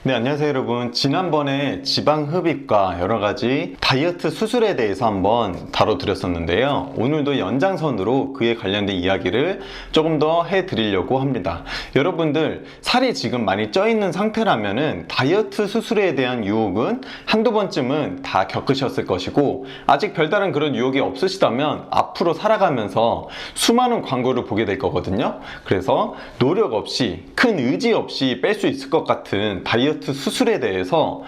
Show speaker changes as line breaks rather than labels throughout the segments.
네, 안녕하세요 여러분. 지난번에 지방 흡입과 여러가지 다이어트 수술에 대해서 한번 다뤄드렸었는데요. 오늘도 연장선으로 그에 관련된 이야기를 조금 더 해드리려고 합니다. 여러분들 살이 지금 많이 쪄있는 상태라면은 다이어트 수술에 대한 유혹은 한두 번쯤은 다 겪으셨을 것이고, 아직 별다른 그런 유혹이 없으시다면 앞으로 살아가면서 수많은 광고를 보게 될 거거든요. 그래서 노력 없이, 큰 의지 없이 뺄 수 있을 것 같은 다이어트 수술에 대해서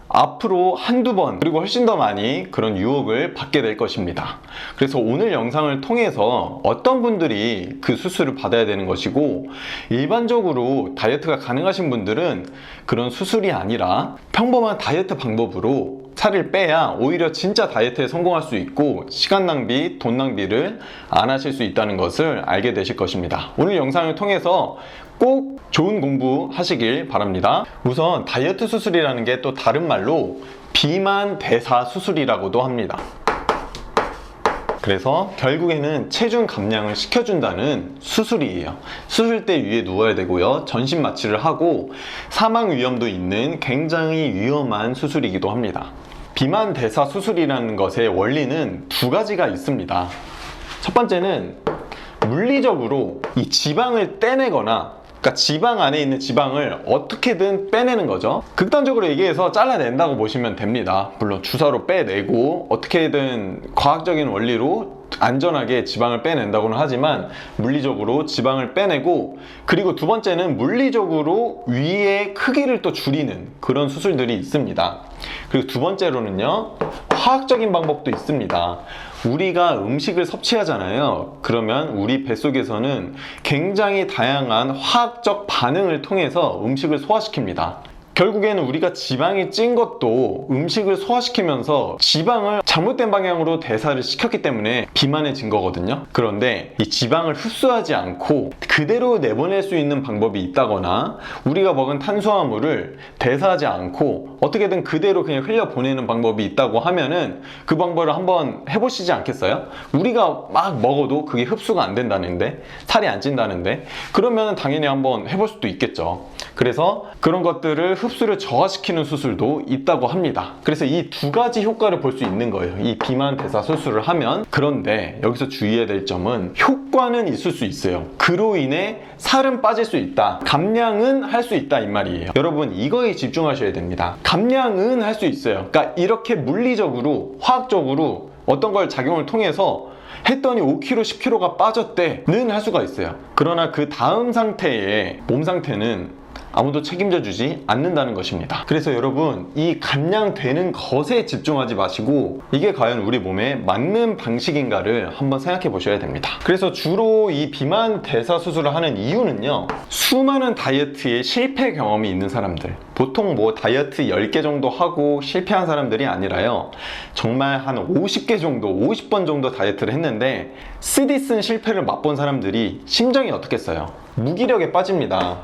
앞으로 한두 번 그리고 훨씬 더 많이 그런 유혹을 받게 될 것입니다. 그래서 오늘 영상을 통해서 어떤 분들이 그 수술을 받아야 되는 것이고, 일반적으로 다이어트가 가능하신 분들은 그런 수술이 아니라 평범한 다이어트 방법으로 살을 빼야 오히려 진짜 다이어트에 성공할 수 있고 시간 낭비, 돈 낭비를 안 하실 수 있다는 것을 알게 되실 것입니다. 오늘 영상을 통해서 꼭 좋은 공부 하시길 바랍니다. 우선 다이어트 수술이라는 게 또 다른 말로 비만 대사 수술이라고도 합니다. 그래서 결국에는 체중 감량을 시켜준다는 수술이에요. 수술대 위에 누워야 되고요, 전신 마취를 하고 사망 위험도 있는 굉장히 위험한 수술이기도 합니다. 비만 대사 수술이라는 것의 원리는 두 가지가 있습니다. 첫 번째는 물리적으로 이 지방을 떼내거나, 그러니까 지방 안에 있는 지방을 어떻게든 빼내는 거죠. 극단적으로 얘기해서 잘라낸다고 보시면 됩니다. 물론 주사로 빼내고 어떻게든 과학적인 원리로 안전하게 지방을 빼낸다고는 하지만 물리적으로 지방을 빼내고, 그리고 두 번째는 물리적으로 위의 크기를 또 줄이는 그런 수술들이 있습니다. 그리고 두 번째로는요, 화학적인 방법도 있습니다. 우리가 음식을 섭취하잖아요. 그러면 우리 뱃속에서는 굉장히 다양한 화학적 반응을 통해서 음식을 소화시킵니다. 결국에는 우리가 지방이 찐 것도 음식을 소화시키면서 지방을 잘못된 방향으로 대사를 시켰기 때문에 비만해진 거거든요. 그런데 이 지방을 흡수하지 않고 그대로 내보낼 수 있는 방법이 있다거나, 우리가 먹은 탄수화물을 대사하지 않고 어떻게든 그대로 그냥 흘려보내는 방법이 있다고 하면은 그 방법을 한번 해보시지 않겠어요? 우리가 막 먹어도 그게 흡수가 안 된다는데, 살이 안 찐다는데, 그러면 당연히 한번 해볼 수도 있겠죠. 그래서 그런 것들을 흡수를 저하시키는 수술도 있다고 합니다. 그래서 이 두 가지 효과를 볼 수 있는 거예요, 이 비만 대사 수술을 하면. 그런데 여기서 주의해야 될 점은 효과는 있을 수 있어요. 그로 인해 살은 빠질 수 있다, 감량은 할 수 있다, 이 말이에요. 여러분, 이거에 집중하셔야 됩니다. 감량은 할 수 있어요. 그러니까 이렇게 물리적으로, 화학적으로 어떤 걸 작용을 통해서 했더니 5kg, 10kg가 빠졌대는 할 수가 있어요. 그러나 그 다음 상태의 몸 상태는 아무도 책임져 주지 않는다는 것입니다. 그래서 여러분, 이 감량되는 것에 집중하지 마시고 이게 과연 우리 몸에 맞는 방식인가를 한번 생각해 보셔야 됩니다. 그래서 주로 이 비만 대사 수술을 하는 이유는요, 수많은 다이어트에 실패 경험이 있는 사람들, 보통 뭐 다이어트 10개 정도 하고 실패한 사람들이 아니라요, 정말 한 50개 정도, 50번 정도 다이어트를 했는데 쓰디쓴 실패를 맛본 사람들이 심정이 어떻겠어요? 무기력에 빠집니다.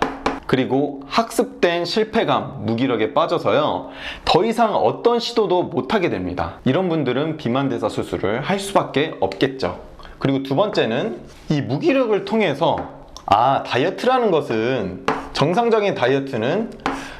그리고 학습된 실패감, 무기력에 빠져서요, 더 이상 어떤 시도도 못하게 됩니다. 이런 분들은 비만대사 수술을 할 수밖에 없겠죠. 그리고 두 번째는 이 무기력을 통해서, 다이어트라는 것은, 정상적인 다이어트는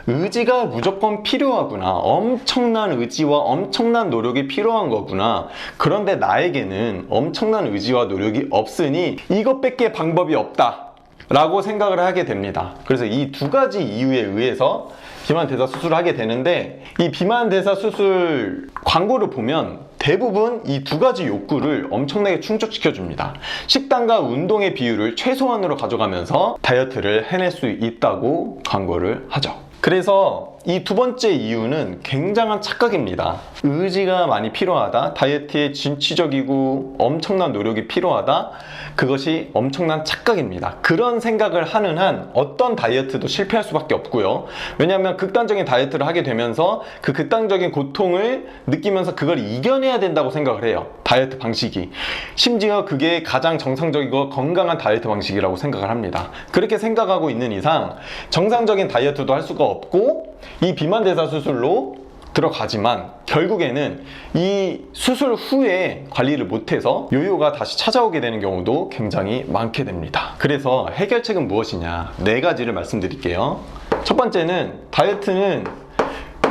의지가 무조건 필요하구나, 엄청난 의지와 엄청난 노력이 필요한 거구나, 그런데 나에게는 엄청난 의지와 노력이 없으니 이것밖에 방법이 없다 라고 생각을 하게 됩니다. 그래서 이 두 가지 이유에 의해서 비만 대사 수술을 하게 되는데, 이 비만 대사 수술 광고를 보면 대부분 이 두 가지 욕구를 엄청나게 충족시켜 줍니다. 식단과 운동의 비율을 최소한으로 가져가면서 다이어트를 해낼 수 있다고 광고를 하죠. 그래서 이 두 번째 이유는 굉장한 착각입니다. 의지가 많이 필요하다, 다이어트에 진취적이고 엄청난 노력이 필요하다, 그것이 엄청난 착각입니다. 그런 생각을 하는 한 어떤 다이어트도 실패할 수밖에 없고요. 왜냐하면 극단적인 다이어트를 하게 되면서 그 극단적인 고통을 느끼면서 그걸 이겨내야 된다고 생각을 해요, 다이어트 방식이. 심지어 그게 가장 정상적이고 건강한 다이어트 방식이라고 생각을 합니다. 그렇게 생각하고 있는 이상 정상적인 다이어트도 할 수가 없고 이 비만대사 수술로 들어가지만 결국에는 이 수술 후에 관리를 못해서 요요가 다시 찾아오게 되는 경우도 굉장히 많게 됩니다. 그래서 해결책은 무엇이냐, 4가지를 말씀드릴게요. 첫 번째는 다이어트는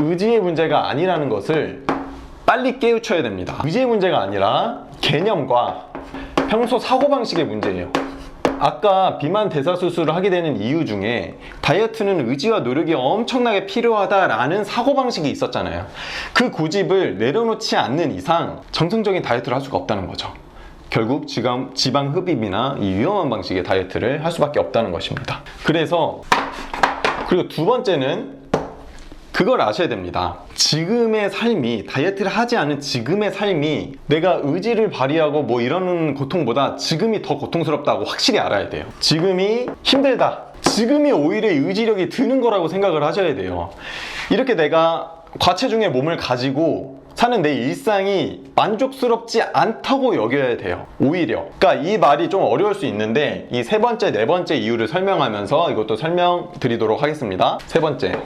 의지의 문제가 아니라는 것을 빨리 깨우쳐야 됩니다. 의지의 문제가 아니라 개념과 평소 사고방식의 문제예요. 아까 비만 대사 수술을 하게 되는 이유 중에 다이어트는 의지와 노력이 엄청나게 필요하다라는 사고방식이 있었잖아요. 그 고집을 내려놓지 않는 이상 정상적인 다이어트를 할 수가 없다는 거죠. 결국 지방 흡입이나 이 위험한 방식의 다이어트를 할 수밖에 없다는 것입니다. 그리고 두 번째는 그걸 아셔야 됩니다. 지금의 삶이, 다이어트를 하지 않은 지금의 삶이 내가 의지를 발휘하고 뭐 이러는 고통보다 지금이 더 고통스럽다고 확실히 알아야 돼요. 지금이 힘들다, 지금이 오히려 의지력이 드는 거라고 생각을 하셔야 돼요. 이렇게 내가 과체중의 몸을 가지고 사는 내 일상이 만족스럽지 않다고 여겨야 돼요. 오히려. 그러니까 이 말이 좀 어려울 수 있는데 이 세 번째, 네 번째 이유를 설명하면서 이것도 설명드리도록 하겠습니다. 세 번째.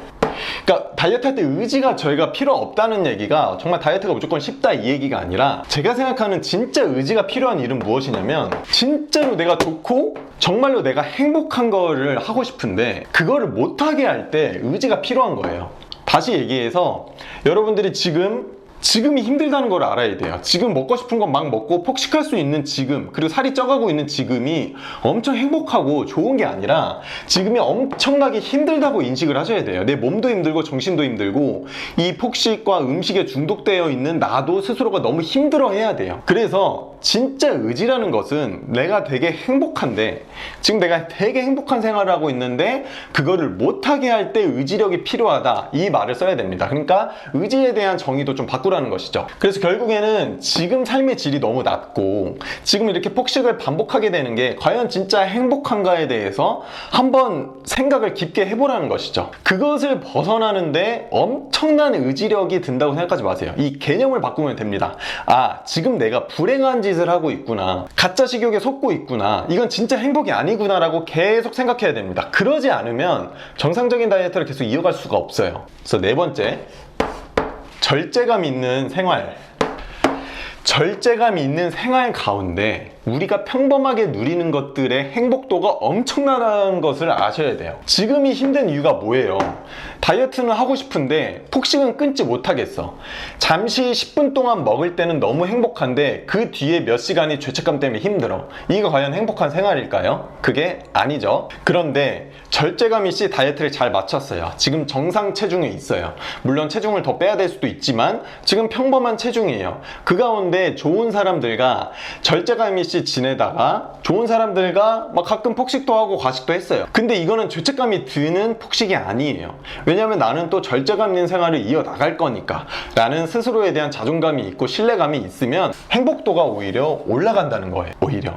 그러니까 다이어트 할 때 의지가 저희가 필요 없다는 얘기가 정말 다이어트가 무조건 쉽다 이 얘기가 아니라, 제가 생각하는 진짜 의지가 필요한 일은 무엇이냐면 진짜로 내가 좋고 정말로 내가 행복한 거를 하고 싶은데 그거를 못하게 할 때 의지가 필요한 거예요. 다시 얘기해서 여러분들이 지금이 힘들다는 걸 알아야 돼요. 지금 먹고 싶은 건 막 먹고 폭식할 수 있는 지금, 그리고 살이 쪄가고 있는 지금이 엄청 행복하고 좋은 게 아니라 지금이 엄청나게 힘들다고 인식을 하셔야 돼요. 내 몸도 힘들고 정신도 힘들고 이 폭식과 음식에 중독되어 있는 나도 스스로가 너무 힘들어해야 돼요. 그래서 진짜 의지라는 것은 내가 되게 행복한데, 지금 내가 되게 행복한 생활을 하고 있는데 그거를 못하게 할 때 의지력이 필요하다, 이 말을 써야 됩니다. 그러니까 의지에 대한 정의도 좀 바꾸라는 것이죠. 그래서 결국에는 지금 삶의 질이 너무 낮고 지금 이렇게 폭식을 반복하게 되는 게 과연 진짜 행복한가에 대해서 한번 생각을 깊게 해보라는 것이죠. 그것을 벗어나는데 엄청난 의지력이 든다고 생각하지 마세요. 이 개념을 바꾸면 됩니다. 아, 지금 내가 불행한 짓을 하고 있구나, 가짜 식욕에 속고 있구나, 이건 진짜 행복이 아니구나 라고 계속 생각해야 됩니다. 그러지 않으면 정상적인 다이어트를 계속 이어갈 수가 없어요. 그래서 네 번째, 절제감 있는 생활. 절제감 있는 생활 가운데 우리가 평범하게 누리는 것들의 행복도가 엄청나다는 것을 아셔야 돼요. 지금이 힘든 이유가 뭐예요? 다이어트는 하고 싶은데 폭식은 끊지 못하겠어. 잠시 10분 동안 먹을 때는 너무 행복한데 그 뒤에 몇 시간이 죄책감 때문에 힘들어. 이거 과연 행복한 생활일까요? 그게 아니죠. 그런데 절제감 있이 다이어트를 잘 맞췄어요. 지금 정상 체중에 있어요. 물론 체중을 더 빼야 될 수도 있지만 지금 평범한 체중이에요. 그 가운데 좋은 사람들과 절제감 있이 지내다가 좋은 사람들과 막 가끔 폭식도 하고 과식도 했어요. 근데 이거는 죄책감이 드는 폭식이 아니에요. 왜냐면 나는 또 절제감 있는 생활을 이어나갈 거니까 라는 스스로에 대한 자존감이 있고 신뢰감이 있으면 행복도가 오히려 올라간다는 거예요. 오히려.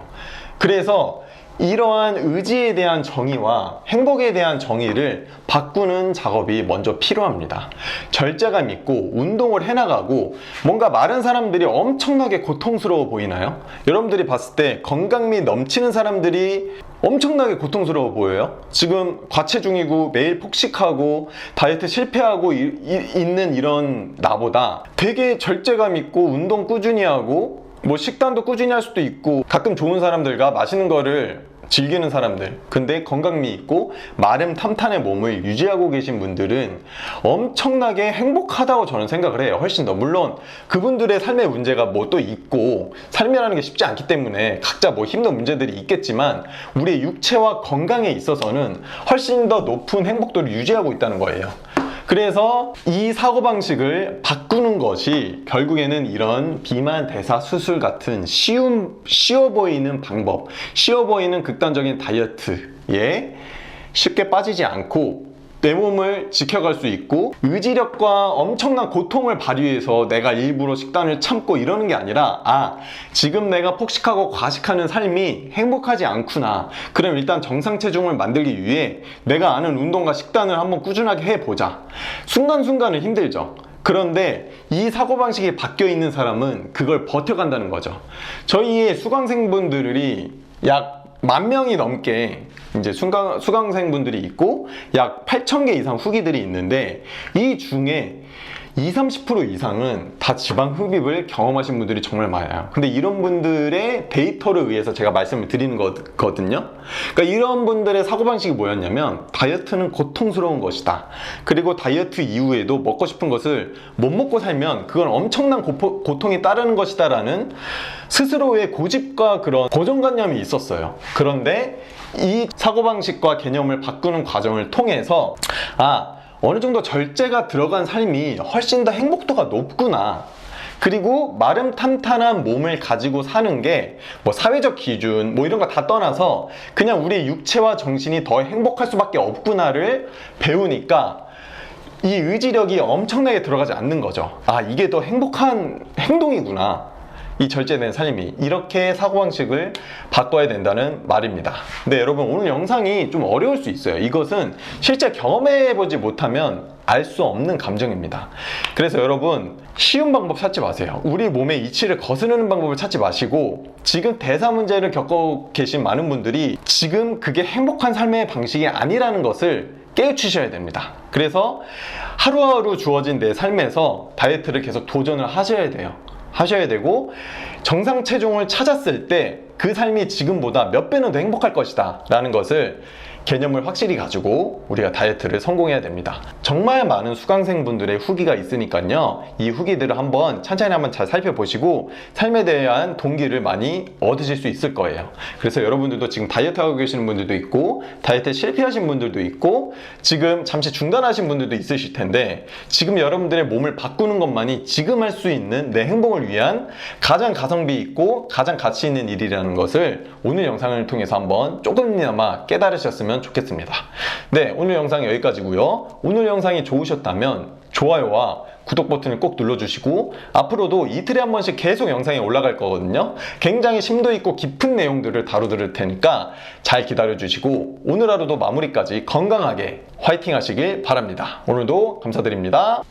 그래서 이러한 의지에 대한 정의와 행복에 대한 정의를 바꾸는 작업이 먼저 필요합니다. 절제감 있고 운동을 해나가고, 뭔가 마른 사람들이 엄청나게 고통스러워 보이나요? 여러분들이 봤을 때 건강미 넘치는 사람들이 엄청나게 고통스러워 보여요? 지금 과체중이고 매일 폭식하고 다이어트 실패하고 있는 이런 나보다 되게 절제감 있고 운동 꾸준히 하고 뭐 식단도 꾸준히 할 수도 있고 가끔 좋은 사람들과 맛있는 거를 즐기는 사람들, 근데 건강미 있고 마름 탄탄의 몸을 유지하고 계신 분들은 엄청나게 행복하다고 저는 생각을 해요. 훨씬 더. 물론 그분들의 삶의 문제가 뭐 또 있고 삶이라는 게 쉽지 않기 때문에 각자 뭐 힘든 문제들이 있겠지만 우리의 육체와 건강에 있어서는 훨씬 더 높은 행복도를 유지하고 있다는 거예요. 그래서 이 사고방식을 바꾸는 것이 결국에는 이런 비만 대사 수술 같은 쉬워 보이는 방법, 쉬워 보이는 극단적인 다이어트에 쉽게 빠지지 않고 내 몸을 지켜갈 수 있고 의지력과 엄청난 고통을 발휘해서 내가 일부러 식단을 참고 이러는 게 아니라, 아, 지금 내가 폭식하고 과식하는 삶이 행복하지 않구나. 그럼 일단 정상 체중을 만들기 위해 내가 아는 운동과 식단을 한번 꾸준하게 해보자. 순간순간은 힘들죠. 그런데 이 사고방식이 바뀌어 있는 사람은 그걸 버텨간다는 거죠. 저희의 수강생분들이 약 10,000명이 넘게 이제 수강생분들이 있고 약 8,000개 이상 후기들이 있는데 이 중에 20-30% 이상은 다 지방 흡입을 경험하신 분들이 정말 많아요. 근데 이런 분들의 데이터를 의해서 제가 말씀을 드리는 거거든요. 그러니까 이런 분들의 사고방식이 뭐였냐면, 다이어트는 고통스러운 것이다. 그리고 다이어트 이후에도 먹고 싶은 것을 못 먹고 살면 그건 엄청난 고통이 따르는 것이다 라는 스스로의 고집과 그런 고정관념이 있었어요. 그런데 이 사고방식과 개념을 바꾸는 과정을 통해서 어느 정도 절제가 들어간 삶이 훨씬 더 행복도가 높구나. 그리고 마름 탄탄한 몸을 가지고 사는 게 뭐 사회적 기준 뭐 이런 거 다 떠나서 그냥 우리 육체와 정신이 더 행복할 수밖에 없구나를 배우니까 이 의지력이 엄청나게 들어가지 않는 거죠. 이게 더 행복한 행동이구나. 이 절제된 삶이. 이렇게 사고방식을 바꿔야 된다는 말입니다. 근데 여러분, 오늘 영상이 좀 어려울 수 있어요. 이것은 실제 경험해보지 못하면 알 수 없는 감정입니다. 그래서 여러분, 쉬운 방법 찾지 마세요. 우리 몸의 이치를 거스르는 방법을 찾지 마시고, 지금 대사 문제를 겪고 계신 많은 분들이 지금 그게 행복한 삶의 방식이 아니라는 것을 깨우치셔야 됩니다. 그래서 하루하루 주어진 내 삶에서 다이어트를 계속 도전을 하셔야 되고, 정상 체중을 찾았을 때 그 삶이 지금보다 몇 배는 더 행복할 것이다 라는 것을 개념을 확실히 가지고 우리가 다이어트를 성공해야 됩니다. 정말 많은 수강생분들의 후기가 있으니까요, 이 후기들을 천천히 한번 잘 살펴보시고 삶에 대한 동기를 많이 얻으실 수 있을 거예요. 그래서 여러분들도 지금 다이어트 하고 계시는 분들도 있고, 다이어트에 실패하신 분들도 있고, 지금 잠시 중단하신 분들도 있으실 텐데, 지금 여러분들의 몸을 바꾸는 것만이 지금 할 수 있는 내 행복을 위한 가장 가성비 있고 가장 가치 있는 일이라는 것을 오늘 영상을 통해서 한번 조금이나마 깨달으셨으면 좋겠습니다. 네, 오늘 영상 여기까지고요. 오늘 영상이 좋으셨다면 좋아요와 구독 버튼을 꼭 눌러주시고, 앞으로도 이틀에 한 번씩 계속 영상이 올라갈 거거든요. 굉장히 심도 있고 깊은 내용들을 다루드릴 테니까 잘 기다려주시고, 오늘 하루도 마무리까지 건강하게 화이팅 하시길 바랍니다. 오늘도 감사드립니다.